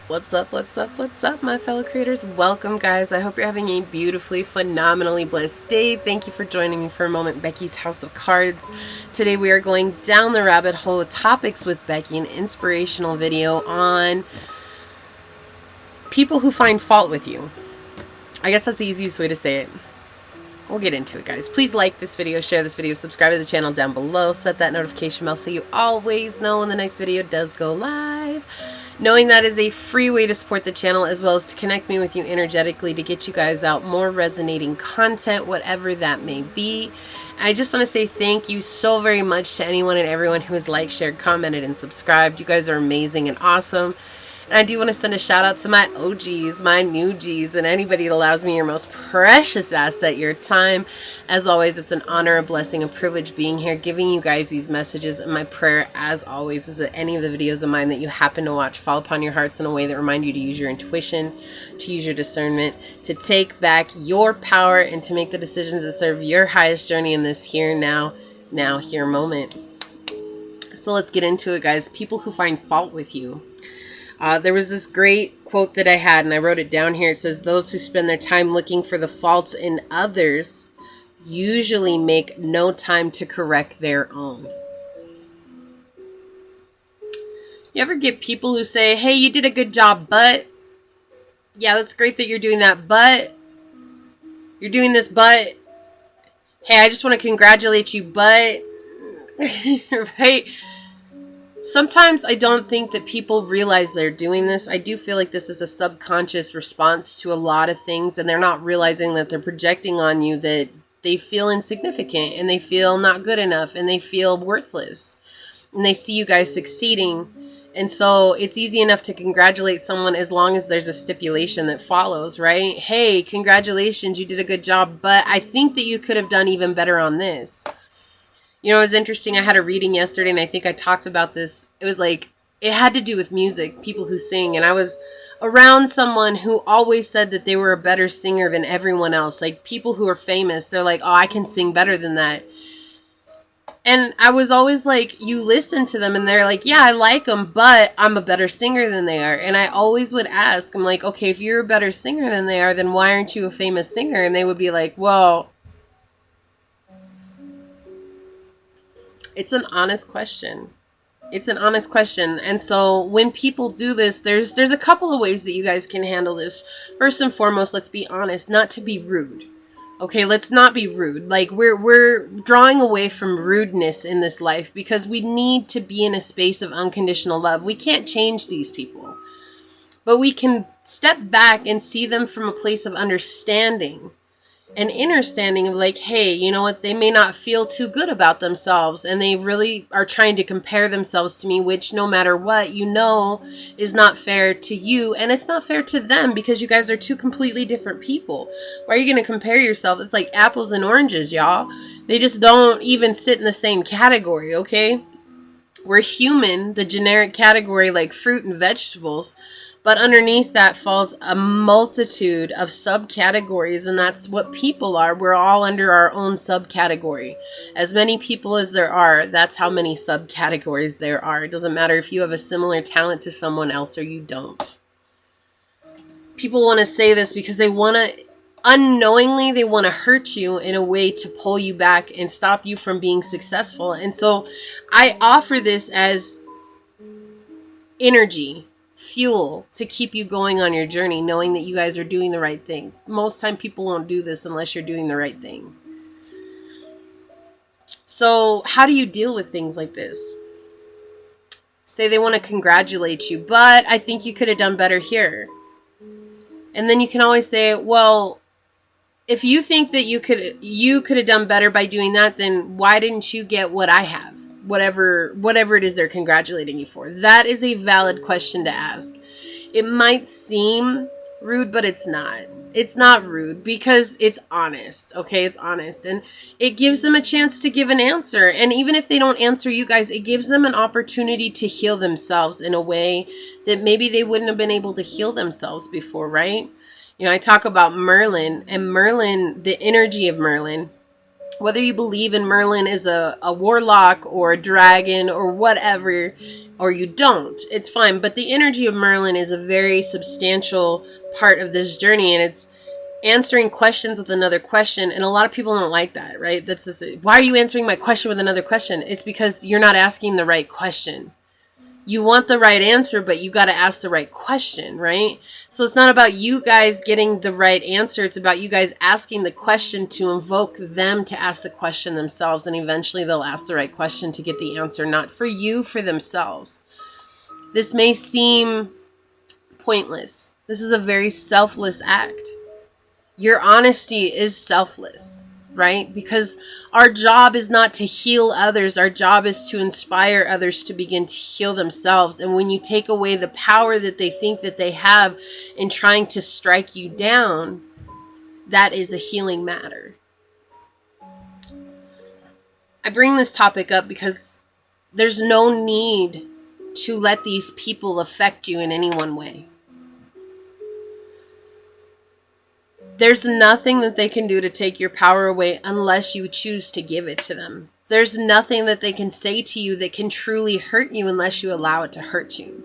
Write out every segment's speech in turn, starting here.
What's up, my fellow creators? Welcome, guys. I hope you're having a beautifully, phenomenally blessed day. Thank you for joining me for a moment, Becky's House of Cards. Today we are going down the rabbit hole with topics with Becky, an inspirational video on people who find fault with you. I guess that's the easiest way to say it. We'll get into it, guys. Please like this video, share this video, subscribe to the channel down below, set that notification bell so you always know when the next video does go live. Knowing that is a free way to support the channel, as well as to connect me with you energetically to get you guys out more resonating content, whatever that may be. I just want to say thank you so very much to anyone and everyone who has liked, shared, commented, and subscribed. You guys are amazing and awesome. And I do want to send a shout out to my OGs, my new Gs, and anybody that allows me your most precious asset, your time. As always, it's an honor, a blessing, a privilege being here, giving you guys these messages. And my prayer, as always, is that any of the videos of mine that you happen to watch fall upon your hearts in a way that remind you to use your intuition, to use your discernment, to take back your power, and to make the decisions that serve your highest journey in this here, now, here moment. So let's get into it, guys. People who find fault with you. There was this great quote that I had, and I wrote it down here. It says, those who spend their time looking for the faults in others usually make no time to correct their own. You ever get people who say, hey, you did a good job, but, yeah, that's great that you're doing that, but, you're doing this, but, hey, I just want to congratulate you, but, right? Sometimes I don't think that people realize they're doing this. I do feel like this is a subconscious response to a lot of things, and they're not realizing that they're projecting on you that they feel insignificant, and they feel not good enough, and they feel worthless, and they see you guys succeeding. And so it's easy enough to congratulate someone as long as there's a stipulation that follows, right? Hey, congratulations, you did a good job, but I think that you could have done even better on this. You know, it was interesting. I had a reading yesterday, and I think I talked about this. It was like, it had to do with music, people who sing. And I was around someone who always said that they were a better singer than everyone else. Like, people who are famous, they're like, oh, I can sing better than that. And I was always like, you listen to them, and they're like, yeah, I like them, but I'm a better singer than they are. And I always would ask, I'm like, okay, if you're a better singer than they are, then why aren't you a famous singer? And they would be like, well, it's an honest question. It's an honest question. And so when people do this, there's a couple of ways that you guys can handle this. First and foremost, let's be honest, not to be rude. Okay, let's not be rude. Like, we're drawing away from rudeness in this life because we need to be in a space of unconditional love. We can't change these people, but we can step back and see them from a place of understanding. An understanding of like, hey, you know what, they may not feel too good about themselves, and they really are trying to compare themselves to me, which no matter what, you know, is not fair to you, and it's not fair to them because you guys are two completely different people. Why are you going to compare yourself? It's like apples and oranges, y'all. They just don't even sit in the same category, okay? We're human, the generic category, like fruit and vegetables. But underneath that falls a multitude of subcategories, and that's what people are. We're all under our own subcategory. As many people as there are, that's how many subcategories there are. It doesn't matter if you have a similar talent to someone else or you don't. People want to say this because they want to, unknowingly, they want to hurt you in a way to pull you back and stop you from being successful. And so I offer this as energy, fuel to keep you going on your journey, knowing that you guys are doing the right thing. Most time people won't do this unless you're doing the right thing. So how do you deal with things like this? Say they want to congratulate you, but I think you could have done better here. And then you can always say, well, if you think that you could have done better by doing that, then why didn't you get what I have? Whatever it is they're congratulating you for. That is a valid question to ask. It might seem rude, but it's not. It's not rude because it's honest, okay? It's honest. And it gives them a chance to give an answer. And even if they don't answer you guys, it gives them an opportunity to heal themselves in a way that maybe they wouldn't have been able to heal themselves before, right? You know, I talk about Merlin, and Merlin, the energy of Merlin, Whether you believe in Merlin as a warlock or a dragon or whatever, or you don't, it's fine. But the energy of Merlin is a very substantial part of this journey, and it's answering questions with another question. And a lot of people don't like that, right? That's just, why are you answering my question with another question? It's because you're not asking the right question. You want the right answer, but you got to ask the right question, right? So it's not about you guys getting the right answer. It's about you guys asking the question to invoke them to ask the question themselves. And eventually they'll ask the right question to get the answer, not for you, for themselves. This may seem pointless. This is a very selfless act. Your honesty is selfless, right? Because our job is not to heal others. Our job is to inspire others to begin to heal themselves. And when you take away the power that they think that they have in trying to strike you down, that is a healing matter. I bring this topic up because there's no need to let these people affect you in any one way. There's nothing that they can do to take your power away unless you choose to give it to them. There's nothing that they can say to you that can truly hurt you unless you allow it to hurt you.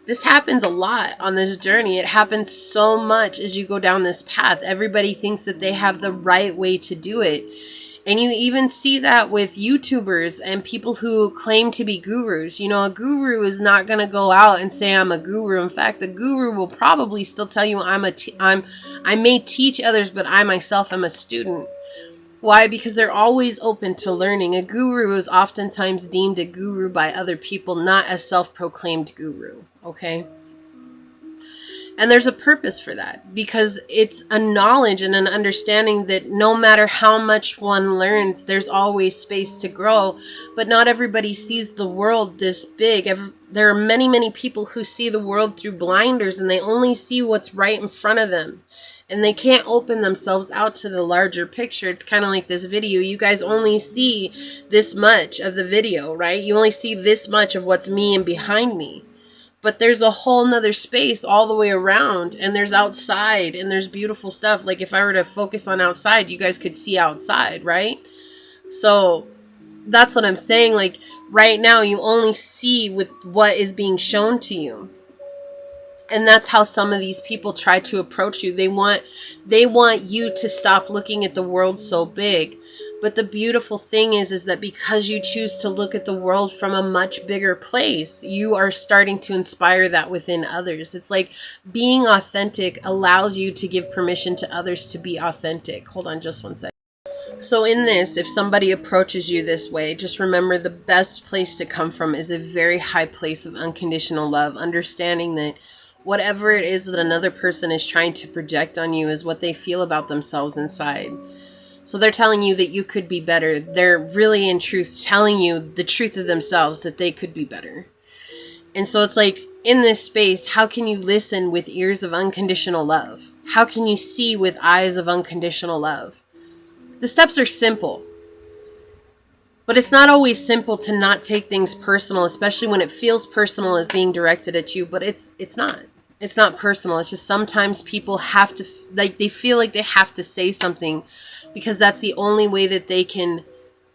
This happens a lot on this journey. It happens so much as you go down this path. Everybody thinks that they have the right way to do it. And you even see that with YouTubers and people who claim to be gurus. You know, a guru is not going to go out and say I'm a guru. In fact, the guru will probably still tell you I may teach others, but I myself am a student. Why? Because they're always open to learning. A guru is oftentimes deemed a guru by other people, not a self-proclaimed guru. Okay? And there's a purpose for that, because it's a knowledge and an understanding that no matter how much one learns, there's always space to grow. But not everybody sees the world this big. There are many, many people who see the world through blinders, and they only see what's right in front of them. And they can't open themselves out to the larger picture. It's kind of like this video. You guys only see this much of the video, right? You only see this much of what's me and behind me. But there's a whole nother space all the way around, and there's outside, and there's beautiful stuff. Like if I were to focus on outside, you guys could see outside, right? So that's what I'm saying. Like right now, you only see with what is being shown to you. And that's how some of these people try to approach you. They want you to stop looking at the world so big. But the beautiful thing is that because you choose to look at the world from a much bigger place, you are starting to inspire that within others. It's like being authentic allows you to give permission to others to be authentic. Hold on just one second. So in this, if somebody approaches you this way, just remember the best place to come from is a very high place of unconditional love, understanding that whatever it is that another person is trying to project on you is what they feel about themselves inside. So they're telling you that you could be better. They're really in truth telling you the truth of themselves, that they could be better. And so it's like in this space, how can you listen with ears of unconditional love? How can you see with eyes of unconditional love? The steps are simple. But it's not always simple to not take things personal, especially when it feels personal as being directed at you, but it's not. It's not personal. It's just sometimes people have to, like, they feel like they have to say something because that's the only way that they can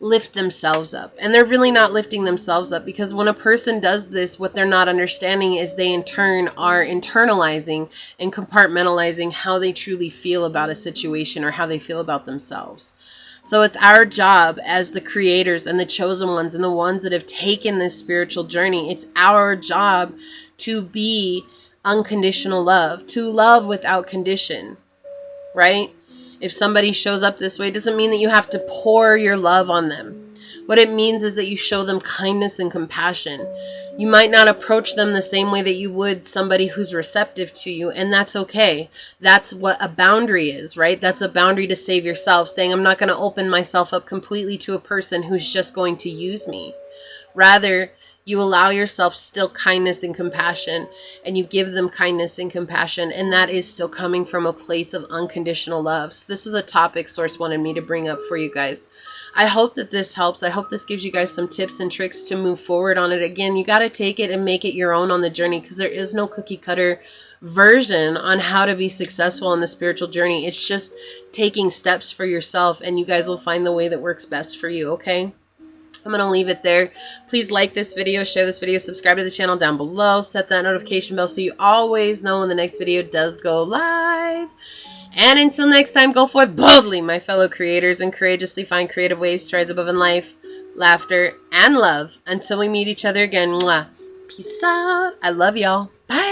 lift themselves up. And they're really not lifting themselves up, because when a person does this, what they're not understanding is they in turn are internalizing and compartmentalizing how they truly feel about a situation or how they feel about themselves. So it's our job as the creators and the chosen ones and the ones that have taken this spiritual journey. It's our job to be unconditional love, to love without condition, right? If somebody shows up this way, it doesn't mean that you have to pour your love on them. What it means is that you show them kindness and compassion. You might not approach them the same way that you would somebody who's receptive to you, and that's okay. That's what a boundary is, right? That's a boundary to save yourself, saying I'm not going to open myself up completely to a person who's just going to use me. Rather, You allow yourself still kindness and compassion, and you give them kindness and compassion, and that is still coming from a place of unconditional love. So this was a topic Source wanted me to bring up for you guys. I hope that this helps. I hope this gives you guys some tips and tricks to move forward on it. Again, you got to take it and make it your own on the journey, because there is no cookie cutter version on how to be successful on the spiritual journey. It's just taking steps for yourself, and you guys will find the way that works best for you, okay? I'm going to leave it there. Please like this video, share this video, subscribe to the channel down below, set that notification bell so you always know when the next video does go live. And until next time, go forth boldly, my fellow creators, and courageously find creative ways to rise above in life, laughter, and love. Until we meet each other again, mwah. Peace out. I love y'all. Bye.